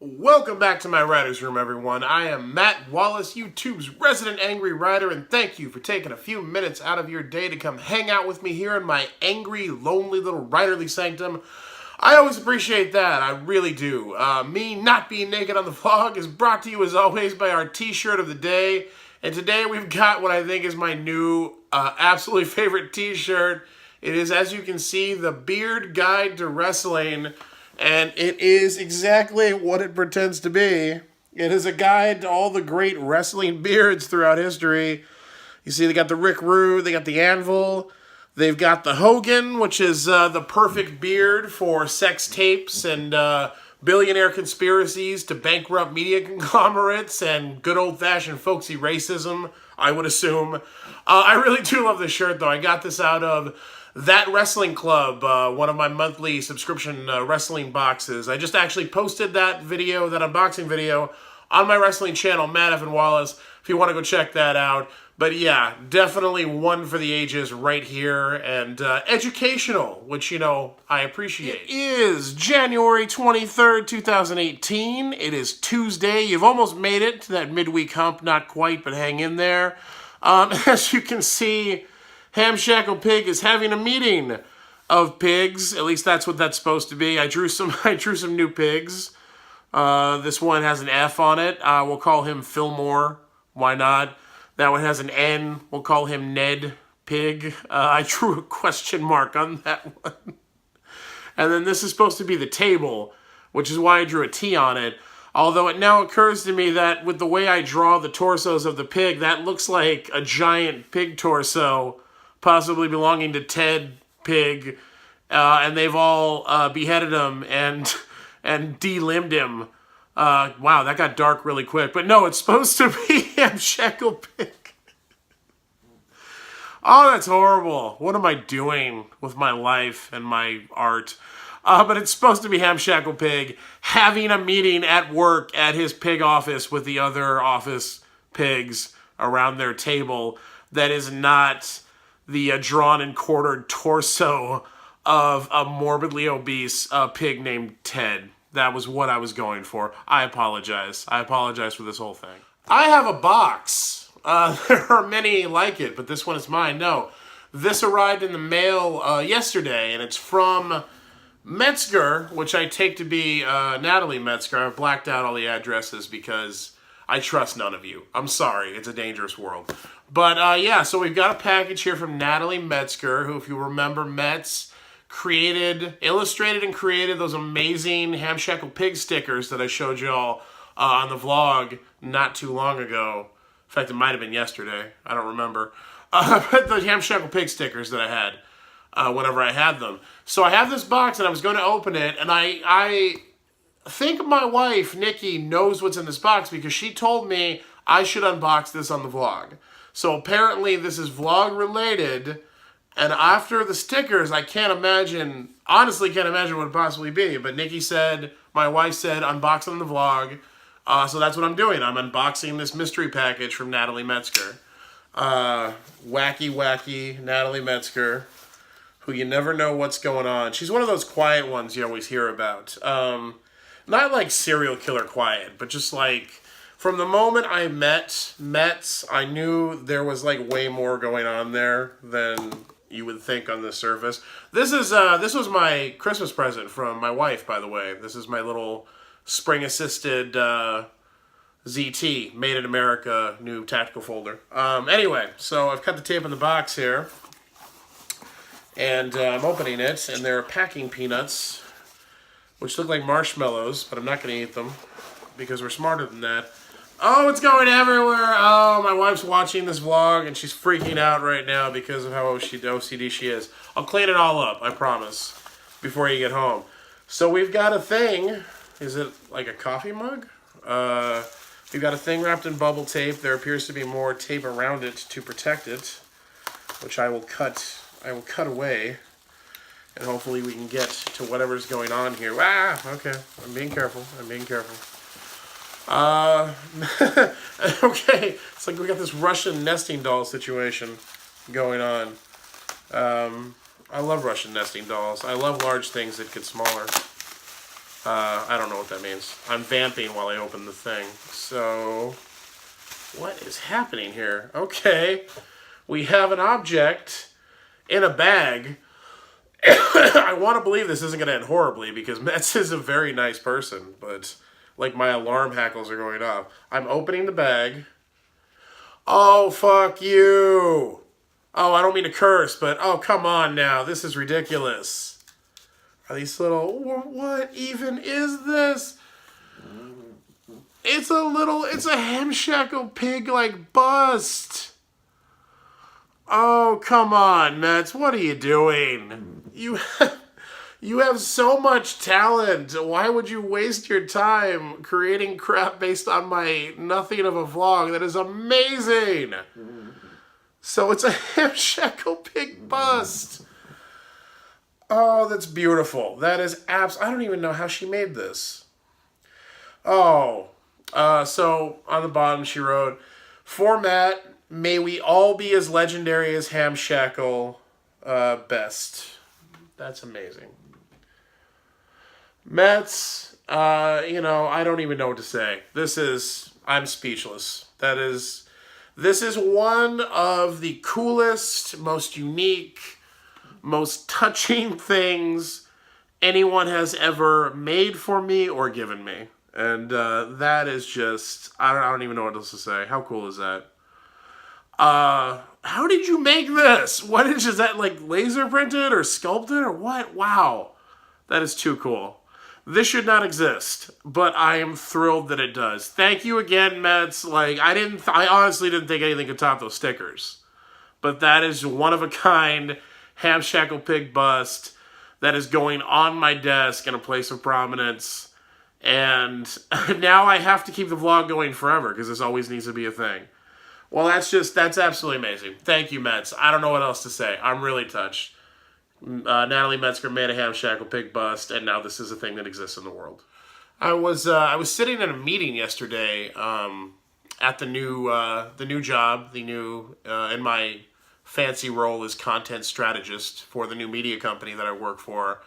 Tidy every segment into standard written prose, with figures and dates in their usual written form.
Welcome back to my writer's room, everyone. I am Matt Wallace, YouTube's resident angry writer, and thank you for taking a few minutes out of your day to come hang out with me here in my angry, lonely little writerly sanctum. I always appreciate that, I really do. Me not being naked on the vlog is brought to you as always by our t-shirt of the day, and today we've got what I think is my new, absolutely favorite t-shirt. It is, as you can see, the Beard Guide to Wrestling. And it is exactly what it pretends to be. It is a guide to all the great wrestling beards throughout history. You see, they got the Rick Rude, they got the Anvil, they've got the Hogan, which is the perfect beard for sex tapes and billionaire conspiracies to bankrupt media conglomerates and good old-fashioned folksy racism, I would assume. I really do love this shirt, though. I got this out of That Wrestling Club, one of my monthly subscription wrestling boxes. I just actually posted that video, that unboxing video, on my wrestling channel, Matt F. Wallace, if you want to go check that out. But yeah, definitely one for the ages right here, and educational, which, you know, I appreciate. It is January 23rd, 2018. It is Tuesday. You've almost made it to that midweek hump. Not quite, but hang in there. As you can see, Hamshackle Pig is having a meeting of pigs. At least that's what that's supposed to be. I drew some new pigs. This one has an F on it. We'll call him Fillmore. Why not? That one has an N. We'll call him Ned Pig. I drew a question mark on that one. And then this is supposed to be the table, which is why I drew a T on it. Although it now occurs to me that with the way I draw the torsos of the pig, that looks like a giant pig torso, possibly belonging to Ted Pig, and they've all beheaded him and de-limbed him. Wow, that got dark really quick. But no, it's supposed to be Hamshackle Pig. Oh, that's horrible. What am I doing with my life and my art? But it's supposed to be Hamshackle Pig having a meeting at work at his pig office with the other office pigs around their table that is not the drawn and quartered torso of a morbidly obese pig named Ted. That was what I was going for. I apologize. I apologize for this whole thing. I have a box. There are many like it, but this one is mine. No, this arrived in the mail yesterday, and it's from Metzger, which I take to be Natalie Metzger. I've blacked out all the addresses because I trust none of you. I'm sorry. It's a dangerous world. But yeah, so we've got a package here from Natalie Metzger, who, if you remember, Metz illustrated and created those amazing Hamshackle Pig stickers that I showed y'all on the vlog not too long ago. In fact, it might have been yesterday. I don't remember. But the Hamshackle Pig stickers that I had whenever I had them. So I have this box, and I was going to open it, and I think my wife, Nikki, knows what's in this box because she told me I should unbox this on the vlog. So apparently this is vlog related, and after the stickers, I can't imagine, honestly can't imagine what it would possibly be. But Nikki said, my wife said, unbox it on the vlog. So that's what I'm doing. I'm unboxing this mystery package from Natalie Metzger. Wacky Natalie Metzger, who you never know what's going on. She's one of those quiet ones you always hear about. Not like serial killer quiet, but just like, from the moment I met Metz, I knew there was like way more going on there than you would think on the surface. This was my Christmas present from my wife, by the way. This is my little spring-assisted ZT, Made in America, new tactical folder. Anyway, so I've cut the tape on the box here, and I'm opening it, and there are packing peanuts, which look like marshmallows, but I'm not going to eat them because we're smarter than that. Oh, it's going everywhere. Oh, my wife's watching this vlog, and she's freaking out right now because of how OCD she is. I'll clean it all up, I promise, before you get home. So we've got a thing. Is it like a coffee mug? We've got a thing wrapped in bubble tape. There appears to be more tape around it to protect it, which I will cut away. And hopefully we can get to whatever's going on here. Ah, okay. I'm being careful. Okay, it's like we got this Russian nesting doll situation going on. I love Russian nesting dolls. I love large things that get smaller. I don't know what that means. I'm vamping while I open the thing. So, what is happening here? Okay, we have an object in a bag. I want to believe this isn't going to end horribly because Metz is a very nice person, but like my alarm hackles are going off. I'm opening the bag. Oh, fuck you. Oh, I don't mean to curse, but oh, come on now. This is ridiculous. Are these little... What even is this? It's a hamshackle pig-like bust. Oh, come on, Metz. What are you doing? You have so much talent. Why would you waste your time creating crap based on my nothing of a vlog? That is amazing. So it's a hamshackle pig bust. Oh, that's beautiful. That is I don't even know how she made this. Oh, so on the bottom she wrote, "For Matt, may we all be as legendary as Hamshackle, best." That's amazing. Metz, I don't even know what to say. I'm speechless. This is one of the coolest, most unique, most touching things anyone has ever made for me or given me. And that is just, I don't even know what else to say. How cool is that? How did you make this? Is that like laser printed or sculpted or what? Wow. That is too cool. This should not exist, but I am thrilled that it does. Thank you again, Metz. I honestly didn't think anything could top those stickers. But that is one of a kind hamshackle pig bust that is going on my desk in a place of prominence. And now I have to keep the vlog going forever because this always needs to be a thing. Well, that's absolutely amazing. Thank you, Metz. I don't know what else to say. I'm really touched. Natalie Metzger made a hamshackle pig bust, and now this is a thing that exists in the world. I was sitting in a meeting yesterday at the new job, in my fancy role as content strategist for the new media company that I work for.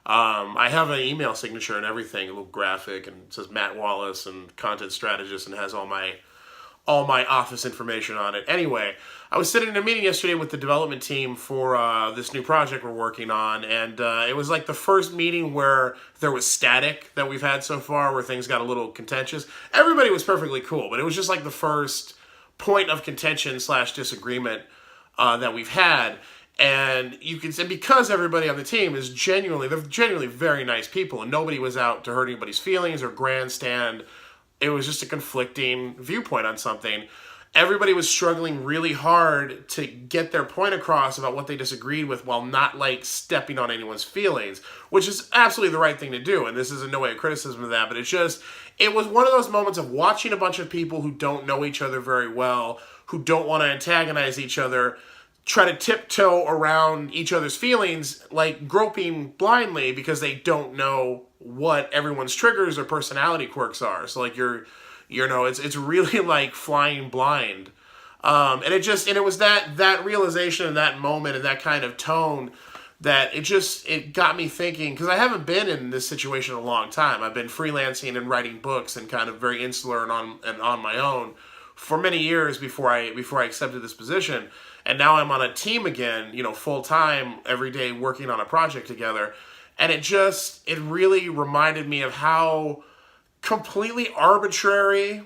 I have an email signature and everything, a little graphic, and it says Matt Wallace and content strategist, and has all my office information on it. Anyway, I was sitting in a meeting yesterday with the development team for this new project we're working on, and it was like the first meeting where there was static that we've had so far, where things got a little contentious. Everybody was perfectly cool, but it was just like the first point of contention / disagreement that we've had. And you can say, because everybody on the team they're genuinely very nice people, and nobody was out to hurt anybody's feelings or grandstand. It was just a conflicting viewpoint on something. Everybody was struggling really hard to get their point across about what they disagreed with while not stepping on anyone's feelings, which is absolutely the right thing to do. And this is in no way a criticism of that, but it was one of those moments of watching a bunch of people who don't know each other very well, who don't want to antagonize each other, try to tiptoe around each other's feelings, like groping blindly because they don't know what everyone's triggers or personality quirks are. So it's really like flying blind. And it was that realization in that moment and that kind of tone that it got me thinking, because I haven't been in this situation in a long time. I've been freelancing and writing books and kind of very insular and on my own for many years before I accepted this position. And now I'm on a team again, full time, every day working on a project together. And it really reminded me of how completely arbitrary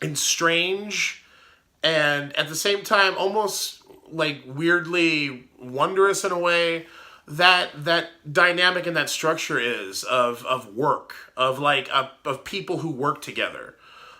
and strange and at the same time almost like weirdly wondrous in a way that dynamic and that structure is of work, of people who work together.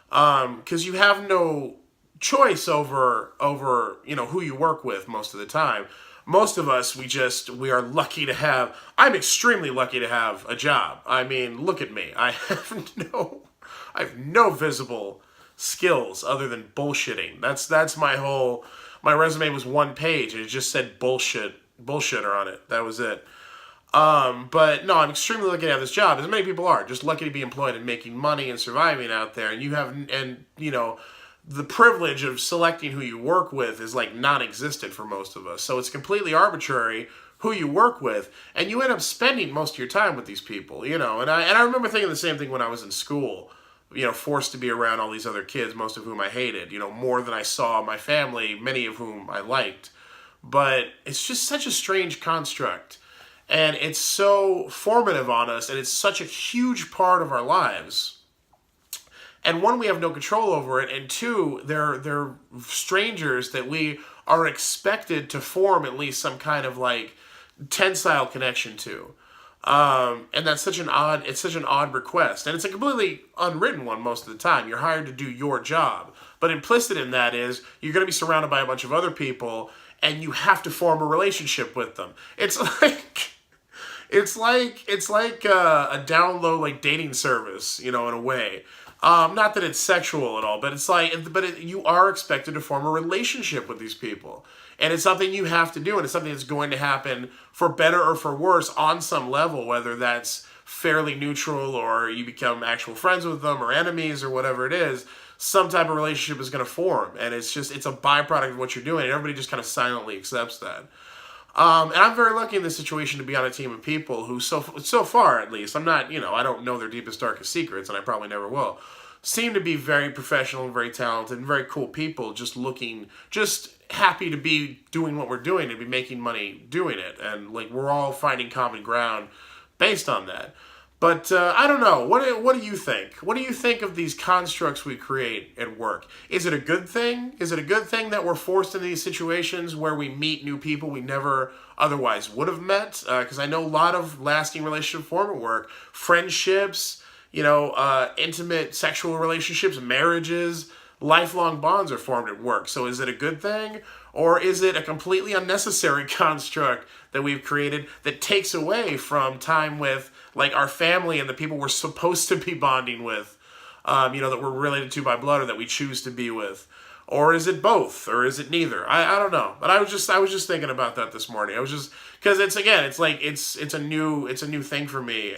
Because you have no choice over who you work with most of the time. Most of us, we are lucky to have, I'm extremely lucky to have a job. I mean, look at me. I have no visible skills other than bullshitting. That's my resume was one page and it just said bullshitter on it. That was it. But no, I'm extremely lucky to have this job, as many people are, just lucky to be employed and making money and surviving out there. And the privilege of selecting who you work with is like non-existent for most of us. So it's completely arbitrary who you work with, and you end up spending most of your time with these people, you know. And I remember thinking the same thing when I was in school, you know, forced to be around all these other kids, most of whom I hated, you know, more than I saw my family, many of whom I liked. But it's just such a strange construct, and it's so formative on us, and it's such a huge part of our lives. And one, we have no control over it, and two, they're strangers that we are expected to form at least some kind of like tensile connection to. And that's such an odd request. And it's a completely unwritten one most of the time. You're hired to do your job. But implicit in that is you're going to be surrounded by a bunch of other people, and you have to form a relationship with them. It's like a down low like dating service, you know, in a way. Not that it's sexual at all, but it's like, you are expected to form a relationship with these people. And it's something you have to do, and it's something that's going to happen for better or for worse on some level, whether that's fairly neutral or you become actual friends with them or enemies or whatever it is. Some type of relationship is going to form, and it's a byproduct of what you're doing, and everybody just kind of silently accepts that. And I'm very lucky in this situation to be on a team of people who, so far at least, I'm not, you know, I don't know their deepest, darkest secrets, and I probably never will, seem to be very professional and very talented and very cool people, just happy to be doing what we're doing and be making money doing it. And like, we're all finding common ground based on that. But I don't know. What do you think? What do you think of these constructs we create at work? Is it a good thing? Is it a good thing that we're forced into these situations where we meet new people we never otherwise would have met? Because I know a lot of lasting relationship form at work, friendships, you know, intimate sexual relationships, marriages, lifelong bonds are formed at work. So is it a good thing? Or is it a completely unnecessary construct that we've created that takes away from time with like our family and the people we're supposed to be bonding with, you know, that we're related to by blood or that we choose to be with? Or is it both? Or is it neither? I don't know. But I was just thinking about that this morning. I was just, because it's a new thing for me,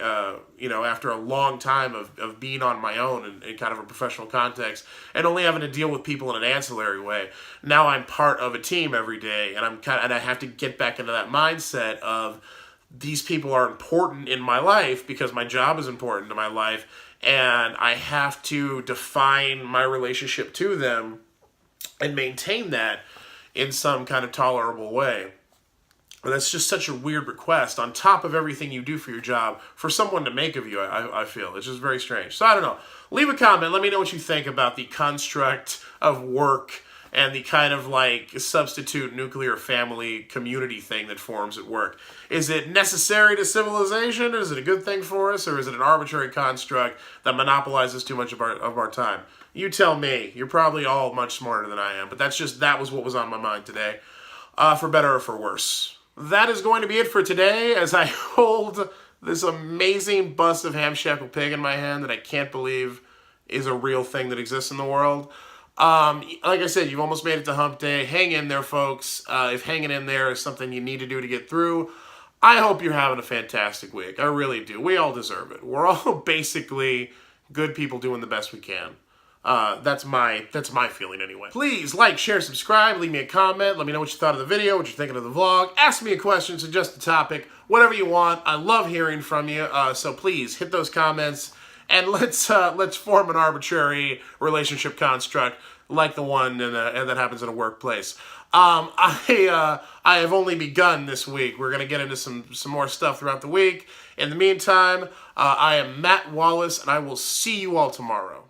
you know, after a long time of being on my own in kind of a professional context and only having to deal with people in an ancillary way. Now I'm part of a team every day, and I have to get back into that mindset of these people are important in my life because my job is important to my life, and I have to define my relationship to them and maintain that in some kind of tolerable way. And that's just such a weird request on top of everything you do for your job for someone to make of you, I feel. It's just very strange. So I don't know. Leave a comment. Let me know what you think about the construct of work and the kind of like substitute nuclear family community thing that forms at work. Is it necessary to civilization? Is it a good thing for us? Or is it an arbitrary construct that monopolizes too much of our time? You tell me. You're probably all much smarter than I am, but that was what was on my mind today, for better or for worse. That is going to be it for today as I hold this amazing bust of Hamshackle Pig in my hand that I can't believe is a real thing that exists in the world. Like I said, you've almost made it to hump day. Hang in there, folks. If hanging in there is something you need to do to get through, I hope you're having a fantastic week. I really do. We all deserve it. We're all basically good people doing the best we can. That's my feeling anyway. Please like, share, subscribe, leave me a comment, let me know what you thought of the video, what you're thinking of the vlog, ask me a question, suggest a topic, whatever you want. I love hearing from you, so please hit those comments and let's form an arbitrary relationship construct like the one that happens in a workplace. I have only begun this week. We're gonna get into some more stuff throughout the week. In the meantime, I am Matt Wallace, and I will see you all tomorrow.